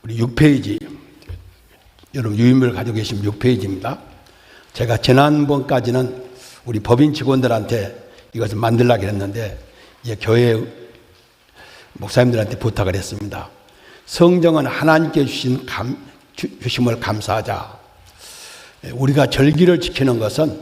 우리 6페이지, 여러분 유인물 가지고 계시면 6페이지입니다. 제가 지난번까지는 우리 법인 직원들한테 이것을 만들려고 했는데 이제 교회 목사님들한테 부탁을 했습니다. 성경은 하나님께 주심을 감사하자. 우리가 절기를 지키는 것은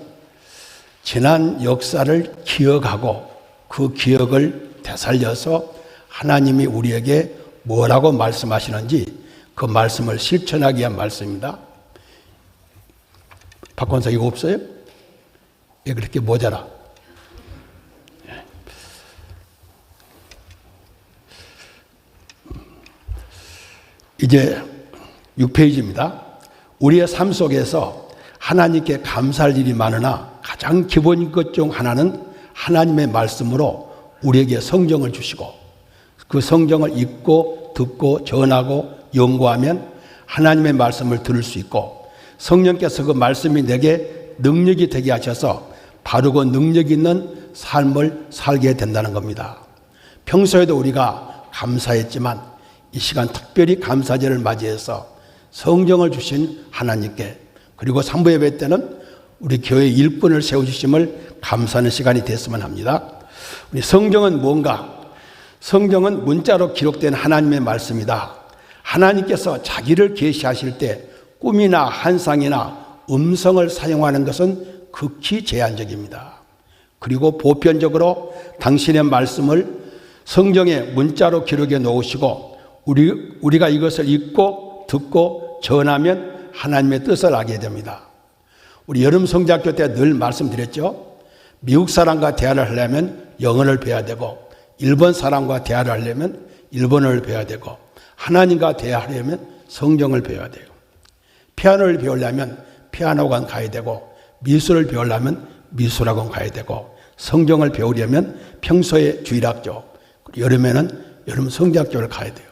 지난 역사를 기억하고 그 기억을 되살려서 하나님이 우리에게 뭐라고 말씀하시는지 그 말씀을 실천하기 위한 말씀입니다. 박권사 이거 없어요? 왜 그렇게 모자라? 이제 6페이지입니다. 우리의 삶 속에서 하나님께 감사할 일이 많으나 가장 기본인 것 중 하나는 하나님의 말씀으로 우리에게 성경을 주시고 그 성경을 읽고 듣고 전하고 연구하면 하나님의 말씀을 들을 수 있고 성령께서 그 말씀이 내게 능력이 되게 하셔서 바르고 능력 있는 삶을 살게 된다는 겁니다. 평소에도 우리가 감사했지만 이 시간 특별히 감사제를 맞이해서 성경을 주신 하나님께 그리고 3부 예배 때는 우리 교회 일꾼을 세워주심을 감사하는 시간이 됐으면 합니다. 우리 성경은 뭔가? 성경은 문자로 기록된 하나님의 말씀이다. 하나님께서 자기를 계시하실 때 꿈이나 환상이나 음성을 사용하는 것은 극히 제한적입니다. 그리고 보편적으로 당신의 말씀을 성경에 문자로 기록해 놓으시고 우리가 이것을 읽고 듣고 전하면 하나님의 뜻을 알게 됩니다. 우리 여름 성지학교 때 늘 말씀드렸죠. 미국 사람과 대화를 하려면 영어를 배워야 되고 일본 사람과 대화를 하려면 일본어를 배워야 되고 하나님과 대화하려면 성경을 배워야 돼요. 피아노를 배우려면 피아노학원 가야 되고 미술을 배우려면 미술학원 가야 되고 성경을 배우려면 평소에 주일학교, 여름에는 여름 성지학교를 가야 돼요.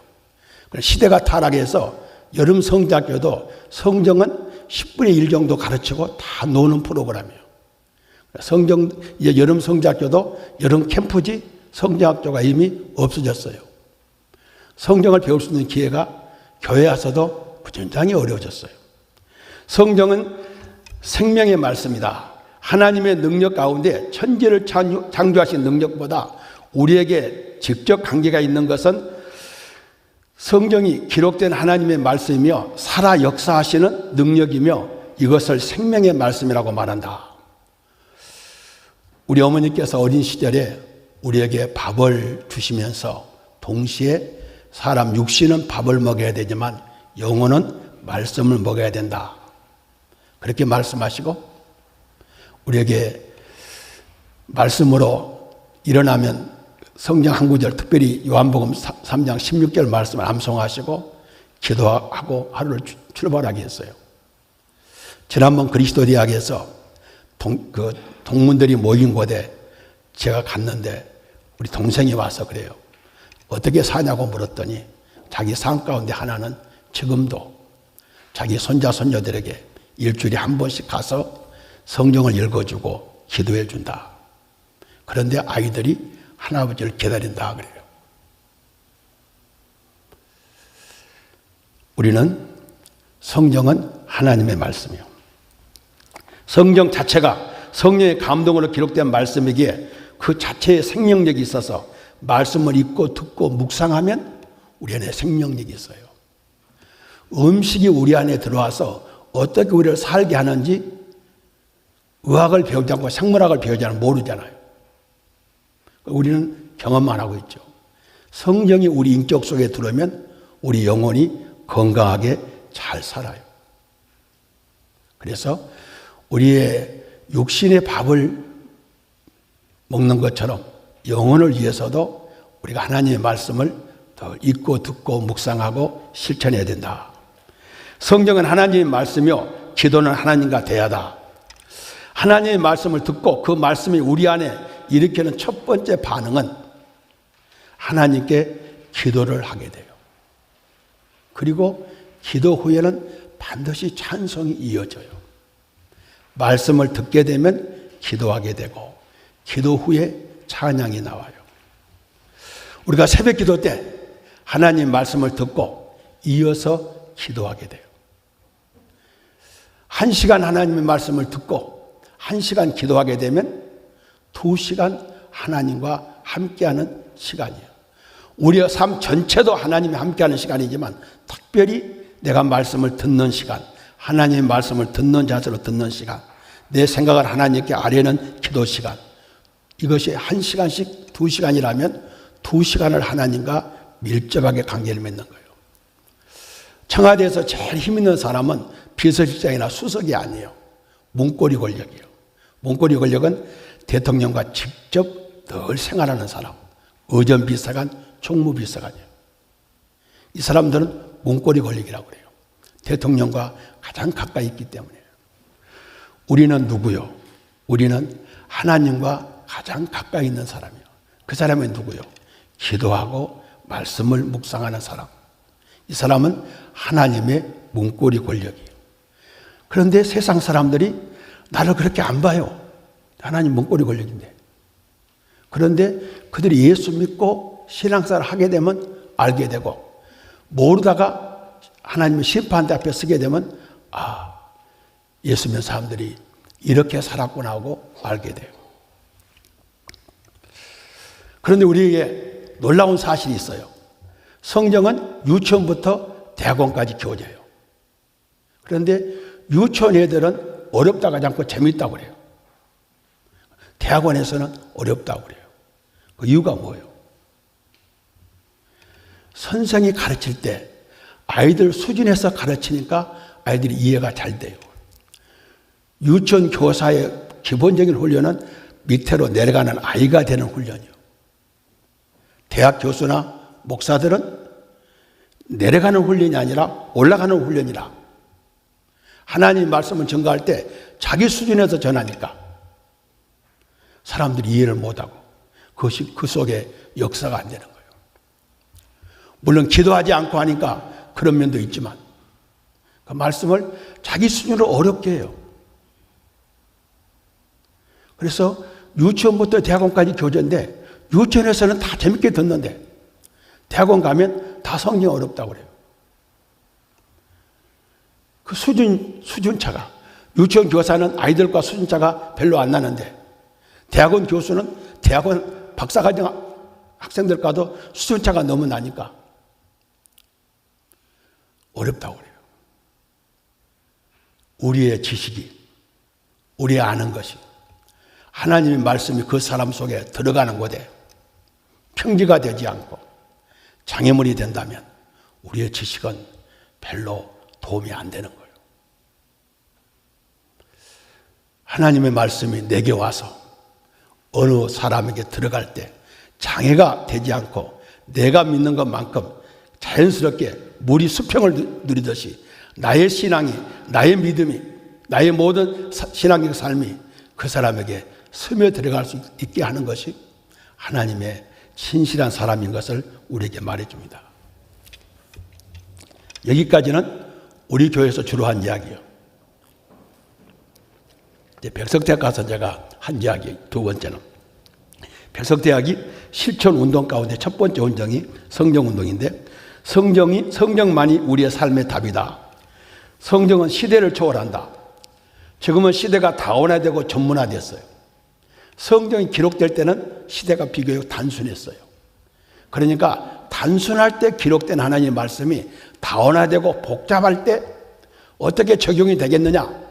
시대가 타락해서 여름 성지학교도 성경은 10분의 1 정도 가르치고 다 노는 프로그램이에요. 이제 여름 성지학교도 여름 캠프지 성지학교가 이미 없어졌어요. 성경을 배울 수 있는 기회가 교회 와서도 굉장히 어려워졌어요. 성경은 생명의 말씀이다. 하나님의 능력 가운데 천지를 창조하신 능력보다 우리에게 직접 관계가 있는 것은 성경이 기록된 하나님의 말씀이며 살아 역사하시는 능력이며 이것을 생명의 말씀이라고 말한다. 우리 어머니께서 어린 시절에 우리에게 밥을 주시면서 동시에 사람 육신은 밥을 먹어야 되지만 영혼은 말씀을 먹어야 된다. 그렇게 말씀하시고 우리에게 말씀으로 일어나면 성경 한 구절 특별히 요한복음 3장 16절 말씀을 암송하시고 기도하고 하루를 출발하게 했어요. 지난번 그리스도 대학에서 동문들이 모인 곳에 제가 갔는데 우리 동생이 와서 그래요. 어떻게 사냐고 물었더니 자기 삶 가운데 하나는 지금도 자기 손자 손녀들에게 일주일에 한 번씩 가서 성경을 읽어주고 기도해 준다. 그런데 아이들이 할아버지를 기다린다 그래요. 우리는 성경은 하나님의 말씀이요. 성경 자체가 성령의 감동으로 기록된 말씀이기에 그 자체에 생명력이 있어서 말씀을 읽고 듣고 묵상하면 우리 안에 생명력이 있어요. 음식이 우리 안에 들어와서 어떻게 우리를 살게 하는지 의학을 배우지 않고 생물학을 배우지 않으면 모르잖아요. 우리는 경험만 하고 있죠. 성경이 우리 인격 속에 들어오면 우리 영혼이 건강하게 잘 살아요. 그래서 우리의 육신의 밥을 먹는 것처럼 영혼을 위해서도 우리가 하나님의 말씀을 더 읽고 듣고 묵상하고 실천해야 된다. 성경은 하나님의 말씀이요 기도는 하나님과 대화다. 하나님의 말씀을 듣고 그 말씀이 우리 안에 일으키는 첫 번째 반응은 하나님께 기도를 하게 돼요. 그리고 기도 후에는 반드시 찬송이 이어져요. 말씀을 듣게 되면 기도하게 되고 기도 후에 찬양이 나와요. 우리가 새벽 기도 때 하나님 말씀을 듣고 이어서 기도하게 돼요. 1시간 하나님의 말씀을 듣고 1시간 기도하게 되면 2시간 하나님과 함께하는 시간이에요. 우리의 삶 전체도 하나님이 함께하는 시간이지만 특별히 내가 말씀을 듣는 시간, 하나님의 말씀을 듣는 자세로 듣는 시간, 내 생각을 하나님께 아뢰는 기도 시간, 이것이 1시간씩 2시간이라면 2시간을 하나님과 밀접하게 관계를 맺는 거예요. 청와대에서 제일 힘 있는 사람은 비서실장이나 수석이 아니에요. 문고리 권력이에요. 문고리 권력은 대통령과 직접 늘 생활하는 사람, 의전비서관, 총무비서관이에요. 이 사람들은 문고리 권력이라고 그래요. 대통령과 가장 가까이 있기 때문에. 우리는 누구요? 우리는 하나님과 가장 가까이 있는 사람이에요. 그 사람은 누구요? 기도하고 말씀을 묵상하는 사람. 이 사람은 하나님의 문고리 권력이에요. 그런데 세상 사람들이 나를 그렇게 안 봐요. 하나님 문고리 권력인데. 그런데 그들이 예수 믿고 신앙생활을 하게 되면 알게 되고, 모르다가 하나님의 심판대 앞에 서게 되면 예수 믿는 사람들이 이렇게 살았구나 하고 알게 돼요. 그런데 우리에게 놀라운 사실이 있어요. 성경은 유치원부터 대학원까지 교재예요. 그런데 유치원 애들은 어렵다고 하지 않고 재밌다고 그래요. 대학원에서는 어렵다고 그래요. 그 이유가 뭐예요? 선생이 가르칠 때 아이들 수준에서 가르치니까 아이들이 이해가 잘 돼요. 유치원 교사의 기본적인 훈련은 밑으로 내려가는 아이가 되는 훈련이요. 대학 교수나 목사들은 내려가는 훈련이 아니라 올라가는 훈련이라. 하나님 말씀을 전가할 때 자기 수준에서 전하니까 사람들이 이해를 못하고 그것이 그 속에 역사가 안 되는 거예요. 물론 기도하지 않고 하니까 그런 면도 있지만 그 말씀을 자기 수준으로 어렵게 해요. 그래서 유치원부터 대학원까지 교재인데 유치원에서는 다 재밌게 듣는데 대학원 가면 다 성경이 어렵다고 그래요. 그 수준차가, 유치원 교사는 아이들과 수준차가 별로 안 나는데 대학원 교수는 대학원 박사과정 학생들과도 수준차가 너무 나니까 어렵다고 그래요. 우리의 지식이, 우리의 아는 것이 하나님의 말씀이 그 사람 속에 들어가는 곳에 평지가 되지 않고 장애물이 된다면 우리의 지식은 별로 도움이 안 되는 거예요. 하나님의 말씀이 내게 와서 어느 사람에게 들어갈 때 장애가 되지 않고 내가 믿는 것만큼 자연스럽게 물이 수평을 누리듯이 나의 신앙이, 나의 믿음이, 나의 모든 신앙의 삶이 그 사람에게 스며 들어갈 수 있게 하는 것이 하나님의 신실한 사람인 것을 우리에게 말해줍니다. 여기까지는 우리 교회에서 주로 한 이야기예요. 이제 백석대학 가서 제가 한 이야기, 두 번째는 백석대학이 실천운동 가운데 첫 번째 운동이 성경운동인데 성경만이 우리의 삶의 답이다. 성경은 시대를 초월한다. 지금은 시대가 다원화되고 전문화됐어요. 성경이 기록될 때는 시대가 비교적 단순했어요. 그러니까 단순할 때 기록된 하나님의 말씀이 다원화되고 복잡할 때 어떻게 적용이 되겠느냐?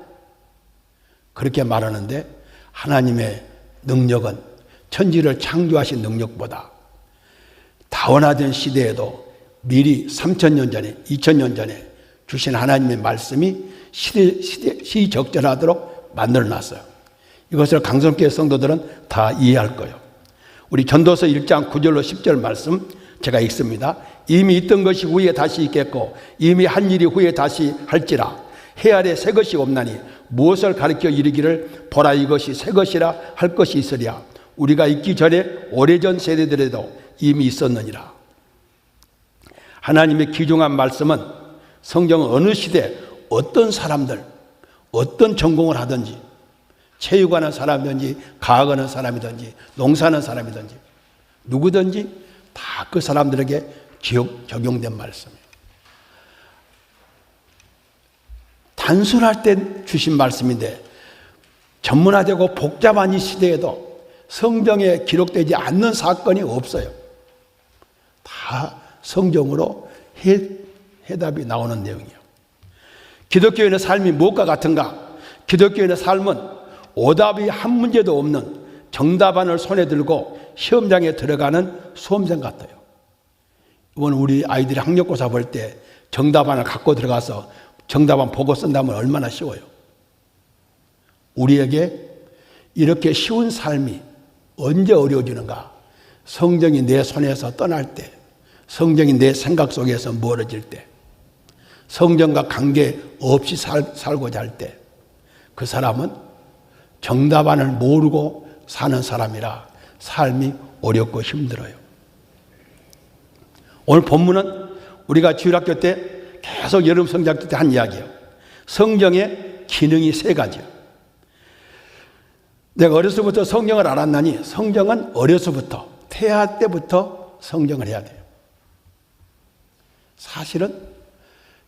그렇게 말하는데 하나님의 능력은 천지를 창조하신 능력보다 다원화된 시대에도 미리 3,000년 전에 2,000년 전에 주신 하나님의 말씀이 시적절하도록 만들어놨어요. 이것을 강성교회 성도들은 다 이해할 거예요. 우리 전도서 1장 9절로 10절 말씀 제가 읽습니다. 이미 있던 것이 후에 다시 있겠고 이미 한 일이 후에 다시 할지라 해 아래 새 것이 없나니 무엇을 가르쳐 이르기를 보라 이것이 새 것이라 할 것이 있으랴 우리가 있기 전에 오래전 세대들에도 이미 있었느니라. 하나님의 귀중한 말씀은 성경은 어느 시대 어떤 사람들 어떤 전공을 하든지 체육하는 사람이든지 과학하는 사람이든지 농사하는 사람이든지 누구든지 다 그 사람들에게 적용된 말씀이에요. 단순할 때 주신 말씀인데 전문화되고 복잡한 이 시대에도 성경에 기록되지 않는 사건이 없어요. 다 성경으로 해답이 나오는 내용이에요. 기독교인의 삶이 무엇과 같은가? 기독교인의 삶은 오답이 한 문제도 없는 정답안을 손에 들고 시험장에 들어가는 수험생 같아요. 이번 우리 아이들이 학력고사 볼 때 정답안을 갖고 들어가서 정답안 보고 쓴다면 얼마나 쉬워요. 우리에게 이렇게 쉬운 삶이 언제 어려워지는가? 성경이 내 손에서 떠날 때, 성경이 내 생각 속에서 멀어질 때, 성경과 관계 없이 살고자 할 때, 그 사람은 정답안을 모르고 사는 사람이라 삶이 어렵고 힘들어요. 오늘 본문은 우리가 주일학교 때 계속 여름 성장학교 때 한 이야기예요. 성경의 기능이 세 가지예요. 내가 어려서부터 성경을 알았나니 성경은 어려서부터 태아 때부터 성경을 해야 돼요. 사실은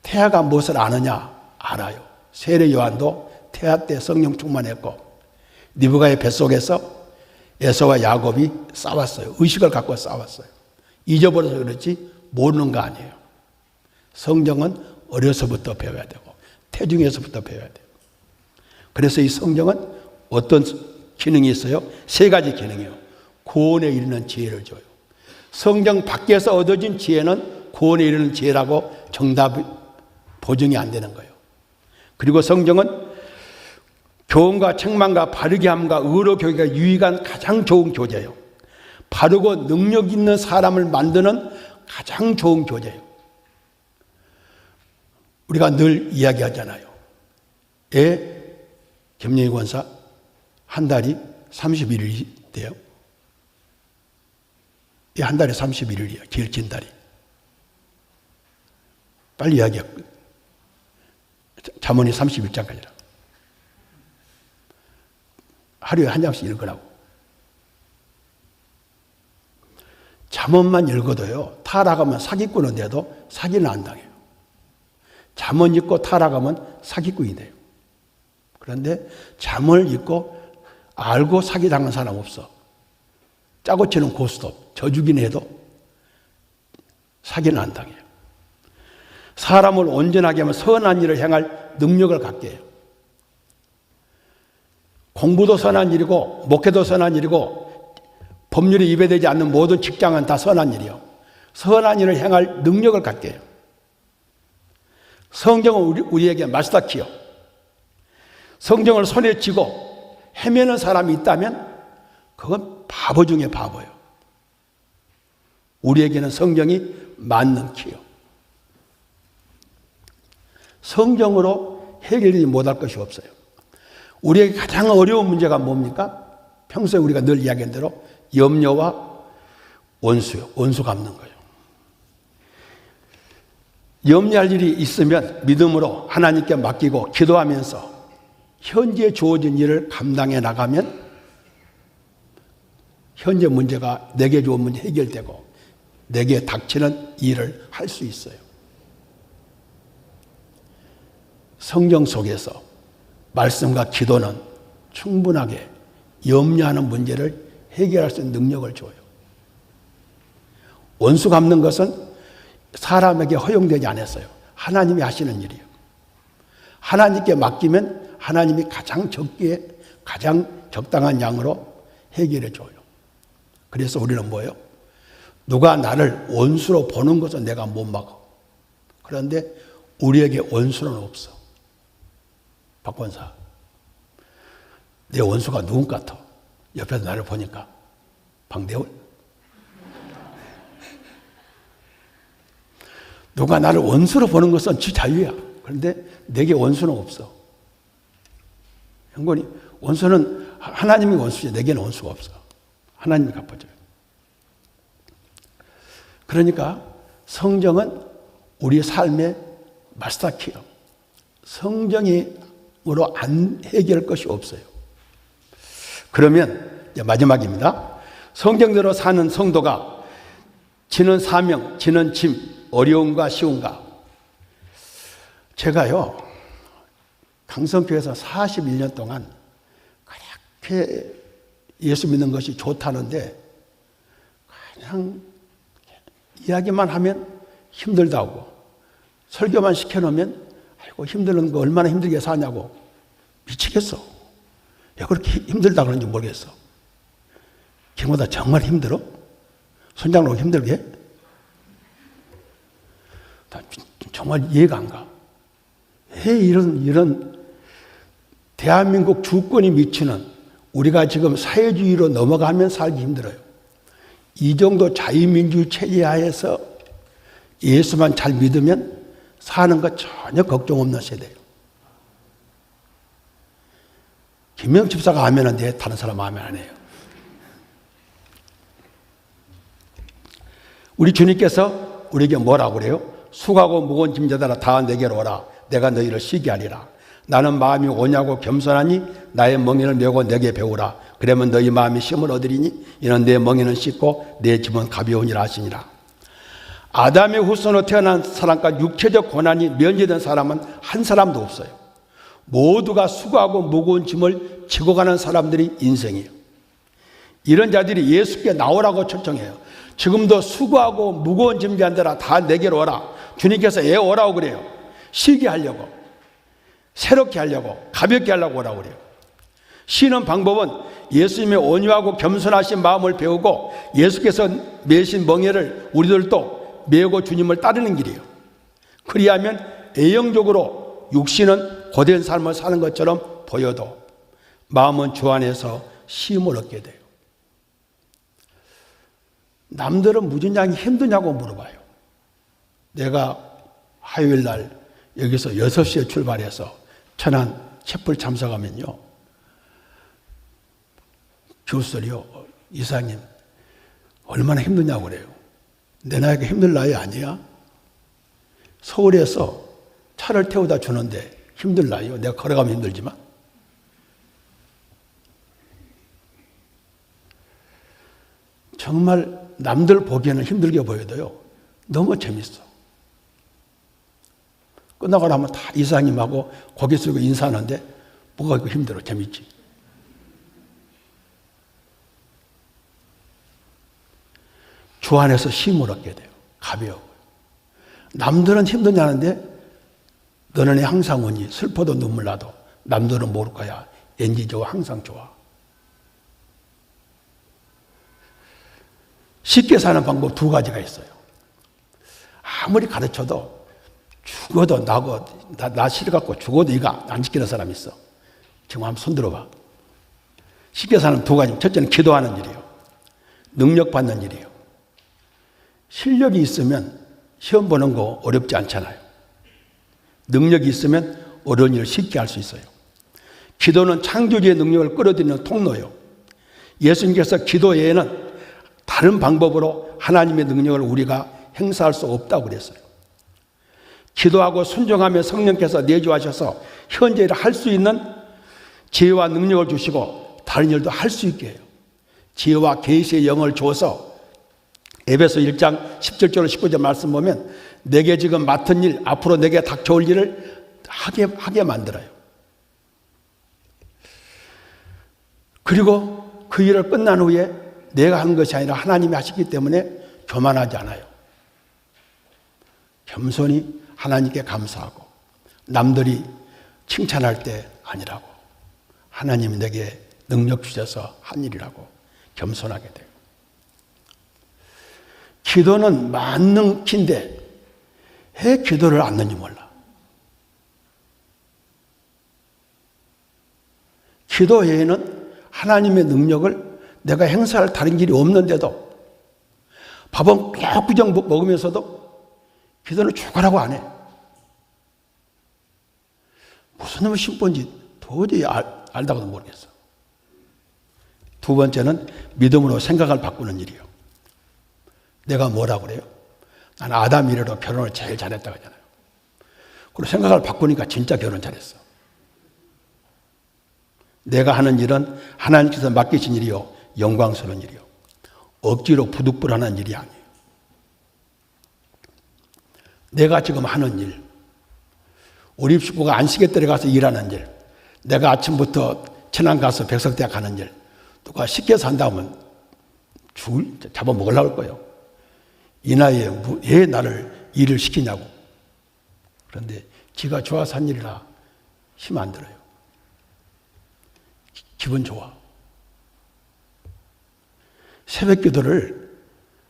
태아가 무엇을 아느냐? 알아요. 세례 요한도 태아 때 성령 충만했고 리브가의 뱃속에서 에서와 야곱이 싸웠어요. 의식을 갖고 싸웠어요. 잊어버려서 그렇지 모르는 거 아니에요. 성경은 어려서부터 배워야 되고 태중에서부터 배워야 돼요. 그래서 이 성경은 어떤 기능이 있어요? 세 가지 기능이에요. 구원에 이르는 지혜를 줘요. 성경 밖에서 얻어진 지혜는 구원에 이르는 지혜라고 정답이 보증이 안 되는 거예요. 그리고 성경은 교훈과 책망과 바르게 함과 의로 교육에 유익한 가장 좋은 교재예요. 바르고 능력 있는 사람을 만드는 가장 좋은 교재예요. 우리가 늘 이야기하잖아요. 김영희 권사 한 달이 31일이 돼요. 한 달에 31일이에요. 제일 긴 달이. 빨리 이야기해. 잠언이 31장까지라. 하루에 한 장씩 읽으라고. 잠언만 읽어도요. 타락하면 사기꾼은 돼도 사기는 안 당해요. 잠언 읽고 타락하면 사기꾼이 돼요. 그런데 잠언을 읽고 알고 사기당한 사람 없어. 짜고 치는 고스톱, 져주긴 해도 사기는 안 당해요. 사람을 온전하게 하면 선한 일을 행할 능력을 갖게 해요. 공부도 선한 일이고 목회도 선한 일이고 법률이 위배되지 않는 모든 직장은 다 선한 일이요. 선한 일을 행할 능력을 갖게 해요. 성경은 우리에게 마스터키요. 성경을 손에 쥐고 헤매는 사람이 있다면 그건 바보 중에 바보예요. 우리에게는 성경이 맞는 키요. 성경으로 해결되지 못할 것이 없어요. 우리에게 가장 어려운 문제가 뭡니까? 평소에 우리가 늘 이야기한 대로 염려와 원수요. 원수 갚는 거예요. 염려할 일이 있으면 믿음으로 하나님께 맡기고 기도하면서 현재 주어진 일을 감당해 나가면 현재 문제가 내게 주어진 문제 해결되고 내게 닥치는 일을 할 수 있어요. 성경 속에서 말씀과 기도는 충분하게 염려하는 문제를 해결할 수 있는 능력을 줘요. 원수 갚는 것은 사람에게 허용되지 않았어요. 하나님이 하시는 일이에요. 하나님께 맡기면 하나님이 가장 적기에 가장 적당한 양으로 해결해 줘요. 그래서 우리는 뭐예요? 누가 나를 원수로 보는 것은 내가 못 막아. 그런데 우리에게 원수는 없어. 박권사, 내 원수가 누군 같아? 옆에서 나를 보니까 방대훈? 누가 나를 원수로 보는 것은 지 자유야. 그런데 내게 원수는 없어. 형건이 원수는 하나님이 원수지 내게는 원수가 없어. 하나님이 갚아줘요. 그러니까 성경은 우리 삶의 마스터키요. 성경으로 안 해결할 것이 없어요. 그러면 이제 마지막입니다. 성경대로 사는 성도가 지는 사명, 지는 짐, 어려움과 쉬움과 제가요 강성교회에서 41년 동안 그렇게 예수 믿는 것이 좋다는데 그냥 이야기만 하면 힘들다고, 설교만 시켜놓으면 아이고 힘드는 거 얼마나 힘들게 사냐고. 미치겠어. 왜 그렇게 힘들다 그러는지 모르겠어. 걔보다 정말 힘들어? 손장로가 힘들게 해? 정말 이해가 안 가. 왜 이런 대한민국 주권이 미치는, 우리가 지금 사회주의로 넘어가면 살기 힘들어요. 이 정도 자유민주주의 체제 하에서 예수만 잘 믿으면 사는 거 전혀 걱정 없는 세대예요. 김영 집사가 아멘 한데 다른 사람 아멘 안 해요. 우리 주님께서 우리에게 뭐라고 그래요? 수고하고 무거운 짐자들아 다 내게로 오라. 내가 너희를 쉬게 하리라. 나는 마음이 오냐고 겸손하니 나의 멍에를 메고 내게 배우라. 그러면 너희 마음이 쉼을 얻으리니 이는 내 멍에는 씻고 내 짐은 가벼우니라 하시니라. 아담의 후손으로 태어난 사람과 육체적 고난이 면제된 사람은 한 사람도 없어요. 모두가 수고하고 무거운 짐을 지고 가는 사람들이 인생이에요. 이런 자들이 예수께 나오라고 초청해요. 지금도 수고하고 무거운 짐자들아 다 내게로 오라. 주님께서 오라고 그래요. 쉬게 하려고, 새롭게 하려고, 가볍게 하려고 오라고 그래요. 쉬는 방법은 예수님의 온유하고 겸손하신 마음을 배우고 예수께서 메신 멍에를 우리들도 메고 주님을 따르는 길이에요. 그리하면 애형적으로 육신은 고된 삶을 사는 것처럼 보여도 마음은 주 안에서 쉼을 얻게 돼요. 남들은 무진장이 힘드냐고 물어봐요. 내가 화요일 날 여기서 6시에 출발해서 천안 촛불 참석하면요, 교수들이요, 이사님 얼마나 힘드냐고 그래요. 내 나이가 힘들 나이 아니야? 서울에서 차를 태워다 주는데 힘들 나이요? 내가 걸어가면 힘들지만. 정말 남들 보기에는 힘들게 보여도요, 너무 재밌어. 끝나고 나면 다 이사님하고 고개 숙이고 인사하는데 뭐가 그렇게 힘들어? 재밌지. 주 안에서 쉼을 얻게 돼요. 가벼워. 남들은 힘드냐는데 너는 항상 오니 슬퍼도 눈물 나도 남들은 모를 거야. 왠지 좋아, 항상 좋아. 쉽게 사는 방법 2가지가 있어요. 아무리 가르쳐도 죽어도 나 싫어갖고 죽어도 이거 안 지키는 사람이 있어. 지금 한번 손 들어봐. 쉽게 사는 2가지. 첫째는 기도하는 일이에요. 능력 받는 일이에요. 실력이 있으면 시험 보는 거 어렵지 않잖아요. 능력이 있으면 어려운 일을 쉽게 할 수 있어요. 기도는 창조주의 능력을 끌어들이는 통로예요. 예수님께서 기도 외에는 다른 방법으로 하나님의 능력을 우리가 행사할 수 없다고 그랬어요. 기도하고 순종하며 성령께서 내주하셔서 현재 일을 할 수 있는 지혜와 능력을 주시고 다른 일도 할 수 있게 해요. 지혜와 계시의 영을 줘서 에베소 1장 17절 19절 말씀 보면 내게 지금 맡은 일, 앞으로 내게 닥쳐올 일을 하게 만들어요. 그리고 그 일을 끝난 후에 내가 한 것이 아니라 하나님이 하시기 때문에 교만하지 않아요. 겸손히 하나님께 감사하고 남들이 칭찬할 때 아니라고, 하나님이 내게 능력 주셔서 한 일이라고 겸손하게 돼요. 기도는 만능키인데 왜 기도를 안 하는지 몰라. 기도 외에는 하나님의 능력을 내가 행사할 다른 길이 없는데도 밥은 꾸역꾸역 먹으면서도 기도는 죽으라고 안 해. 무슨 놈의 심보인지 도저히 알다고도 모르겠어. 2번째는 믿음으로 생각을 바꾸는 일이에요. 내가 뭐라고 그래요? 난 아담 이래로 결혼을 제일 잘했다고 하잖아요. 그리고 생각을 바꾸니까 진짜 결혼 잘했어. 내가 하는 일은 하나님께서 맡기신 일이요, 영광스러운 일이요, 억지로 부득불하는 일이 아니에요. 내가 지금 하는 일, 우리 식구가 안식에 가서 일하는 일, 내가 아침부터 천안 가서 백석대학 가는 일, 누가 시켜서 한다 하면 잡아먹으려고 할 거예요. 이 나이에 왜 나를 일을 시키냐고. 그런데 지가 좋아서 한 일이라 힘 안 들어요. 기분 좋아. 새벽 기도를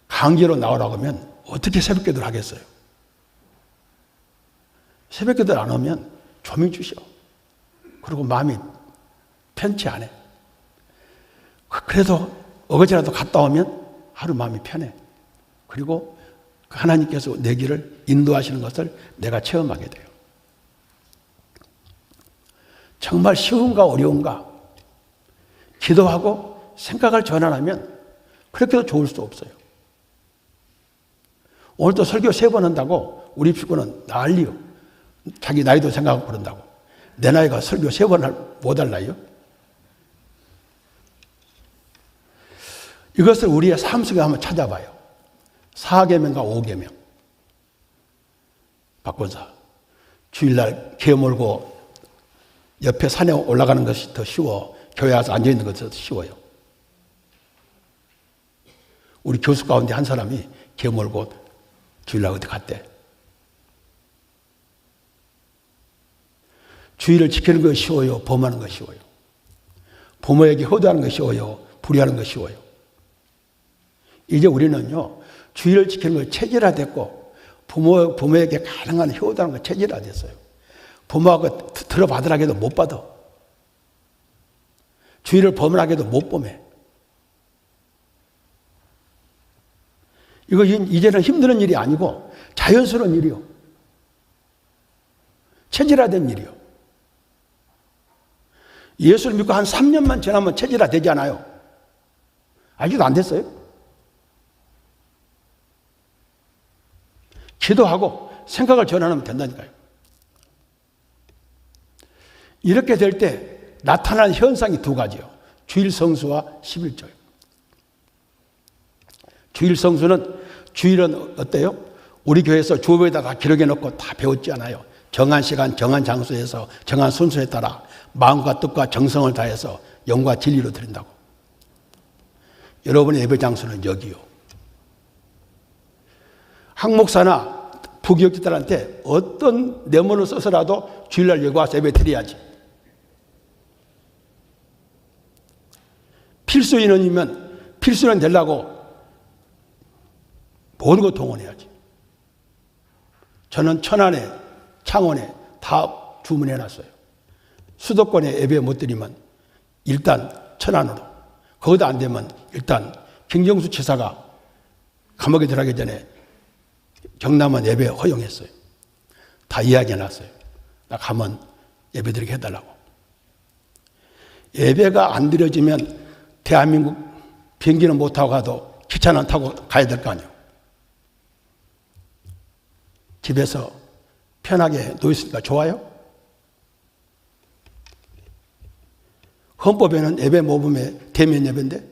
강제로 나오라고 하면 어떻게 새벽 기도를 하겠어요? 새벽 기도를 안 하면 조명 주셔. 그리고 마음이 편치 않아. 그래도 어거지라도 갔다 오면 하루 마음이 편해. 그리고 하나님께서 내 길을 인도하시는 것을 내가 체험하게 돼요. 정말 쉬운가 어려운가? 기도하고 생각을 전환하면 그렇게도 좋을 수 없어요. 오늘도 설교 3번 한다고 우리 식구는 난리요. 자기 나이도 생각하고 그런다고. 내 나이가 설교 3번 못 할 나이요? 이것을 우리의 삶 속에 한번 찾아봐요. 4계명과 5계명. 박권사. 주일날 개 몰고 옆에 산에 올라가는 것이 더 쉬워. 교회 와서 앉아있는 것이 더 쉬워요. 우리 교수 가운데 한 사람이 개 몰고 주일날 어디 갔대. 주의를 지키는 것이 쉬워요? 범하는 것이 쉬워요? 부모에게 효도하는 것이 쉬워요? 불의하는 것이 쉬워요? 이제 우리는요, 주의를 지키는 걸 체질화됐고, 부모에게 가능한 효도하는 걸 체질화됐어요. 부모하고 들어받으라 해도 못 받아. 주의를 범하라 해도 못 범해. 이거 이제는 힘든 일이 아니고 자연스러운 일이요. 체질화된 일이요. 예수를 믿고 한 3년만 지나면 체질화 되지 않아요? 아직도 안 됐어요? 기도하고 생각을 전환하면 된다니까요. 이렇게 될 때 나타나는 현상이 2가지요. 주일 성수와 11절. 주일 성수는, 주일은 어때요? 우리 교회에서 주보에다가 기록해 놓고 다 배웠지 않아요. 정한 시간, 정한 장소에서 정한 순서에 따라 마음과 뜻과 정성을 다해서 영과 진리로 드린다고. 여러분의 예배 장소는 여기요. 항목사나 부교육자들한테 어떤 내문을 써서라도 주일날 여기 와서 예배 드려야지. 필수 인원이면 필수 인원 되려고 모든 거 동원해야지. 저는 천안에, 창원에 다 주문해놨어요. 수도권에 예배 못 드리면 일단 천안으로, 거기도 안 되면 일단 김경수 지사가 감옥에 들어가기 전에 경남은 예배 허용했어요. 다 이야기해놨어요. 나 가면 예배 드리게 해달라고. 예배가 안 드려지면 대한민국 비행기는 못 타고 가도 기차는 타고 가야 될 거 아니에요. 집에서 편하게 누워있으니까 좋아요? 헌법에는 예배 모범의 대면 예배인데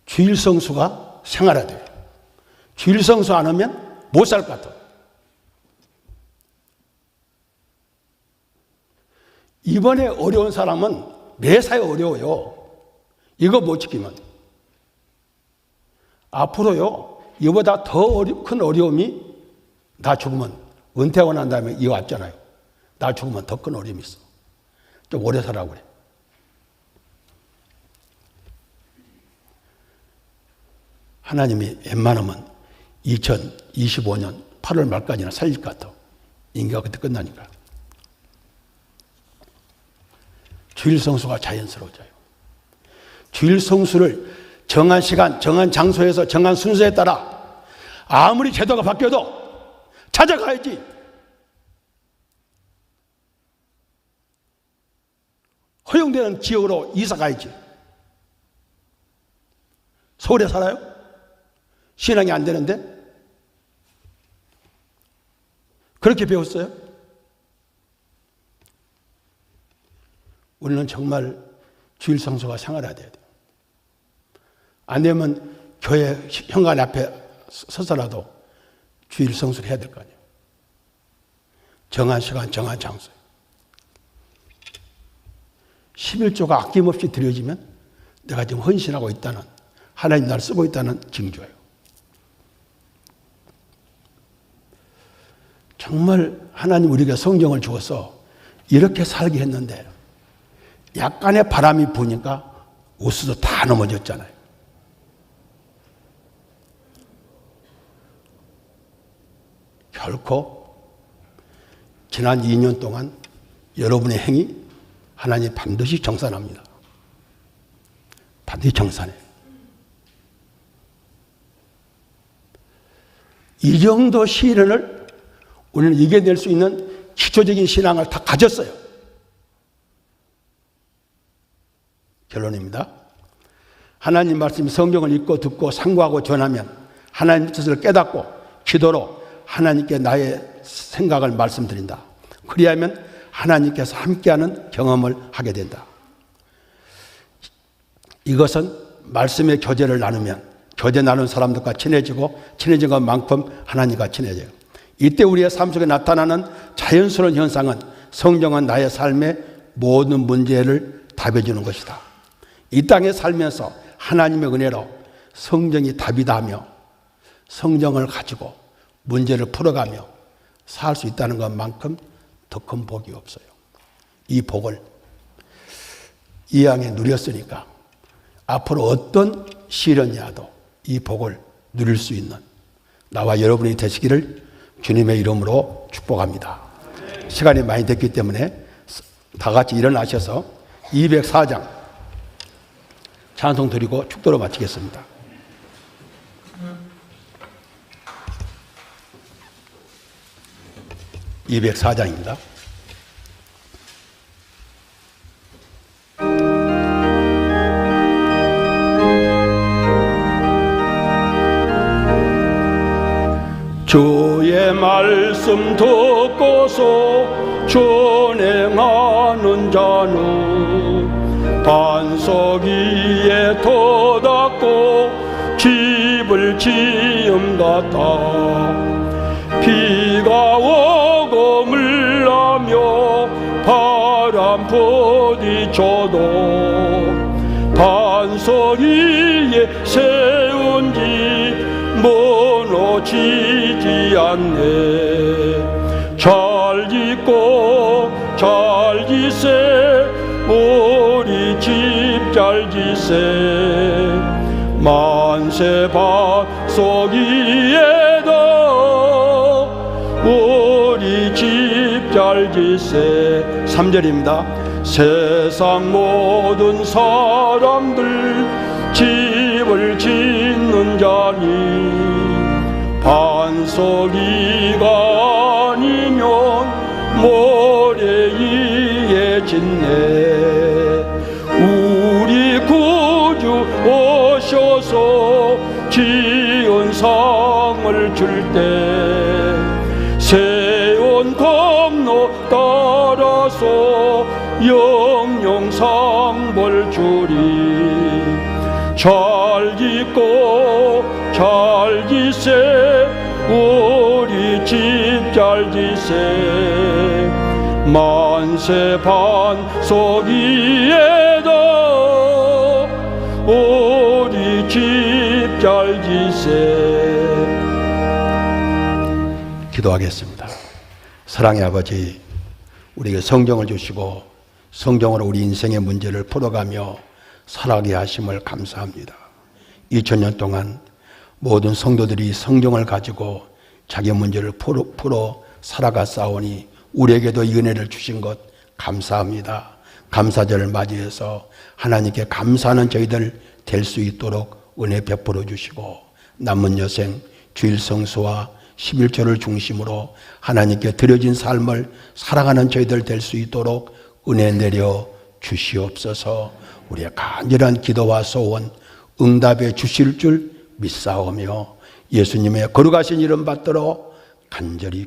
주일 성수가 생활화돼요. 주일 성수 안 하면 못 살 것 같아요. 이번에 어려운 사람은 매사에 어려워요. 이거 못 지키면. 앞으로요, 이보다 더 큰 어려움이, 나 죽으면, 은퇴하고 난 다음에 이거 왔잖아요. 나 죽으면 더 큰 어려움이 있어. 좀 오래 살라고 그래. 하나님이 웬만하면 2025년 8월 말까지나 살릴 것 같아. 임기가 그때 끝나니까. 주일 성수가 자연스러워져요. 주일 성수를 정한 시간, 정한 장소에서 정한 순서에 따라 아무리 제도가 바뀌어도 찾아가야지. 허용되는 지역으로 이사 가야지. 서울에 살아요? 신앙이 안 되는데? 그렇게 배웠어요? 우리는 정말 주일 성수가 생활해야 돼요. 안 되면 교회 현관 앞에 서서라도 주일 성수를 해야 될 거 아니에요. 정한 시간, 정한 장소에 11조가 아낌없이 드려지면 내가 지금 헌신하고 있다는, 하나님 나를 쓰고 있다는 징조예요. 정말 하나님 우리에게 성경을 주어서 이렇게 살게 했는데 약간의 바람이 부니까 우수도 다 넘어졌잖아요. 결코 지난 2년 동안 여러분의 행위 하나님 반드시 정산합니다. 반드시 정산해요. 이 정도 시련을 우리는 이겨낼 수 있는 기초적인 신앙을 다 가졌어요. 결론입니다. 하나님 말씀 성경을 읽고 듣고 상고하고 전하면 하나님 뜻을 깨닫고 기도로 하나님께 나의 생각을 말씀드린다. 그리하면 하나님께서 함께하는 경험을 하게 된다. 이것은 말씀의 교제를 나누면 교제 나눈 사람들과 친해지고 친해진 것만큼 하나님과 친해져요. 이때 우리의 삶 속에 나타나는 자연스러운 현상은 성경은 나의 삶의 모든 문제를 답해 주는 것이다. 이 땅에 살면서 하나님의 은혜로 성경이 답이다 하며 성경을 가지고 문제를 풀어가며 살 수 있다는 것만큼 더 큰 복이 없어요. 이 복을 이 양에 누렸으니까 앞으로 어떤 시련이 와도 이 복을 누릴 수 있는 나와 여러분이 되시기를 주님의 이름으로 축복합니다. 시간이 많이 됐기 때문에 다 같이 일어나셔서 204장 찬송 드리고 축도로 마치겠습니다. (204장입니다) 주의 말씀 듣고서 준행하는 자는 반석 위에 터닫고 집을 지음 같아. 비가 오고 물나며 바람 부딪혀도 반석 위에 세운 지 무너지지 않네. 잘 짓고 잘 지세 우리 집 잘 지세. 만세 반석 위에도 우리 집 잘 지세. 3절입니다. 세상 모든 사람들 집을 짓는 자니 반석 위가 아니면 모래 위에 짓네. 우리 구주 오셔서 지은 상을 줄 때 세운 공로 따라서 영영 상벌 주리. 잘 짓고 잘 지세 우리 집 잘 지세. 만세 반석 위에도 우리 집 잘 지세. 기도하겠습니다. 사랑의 아버지, 우리에게 성경을 주시고 성경으로 우리 인생의 문제를 풀어가며 살아가게 하심을 감사합니다. 2000년 동안 모든 성도들이 성경을 가지고 자기 문제를 풀어 살아갔사오니 우리에게도 이 은혜를 주신 것 감사합니다. 감사절을 맞이해서 하나님께 감사하는 저희들 될 수 있도록 은혜 베풀어 주시고 남은 여생 주일 성수와 11조를 중심으로 하나님께 드려진 삶을 살아가는 저희들 될 수 있도록 은혜 내려 주시옵소서. 우리의 간절한 기도와 소원 응답해 주실 줄 믿사오며 예수님의 거룩하신 이름 받들어 간절히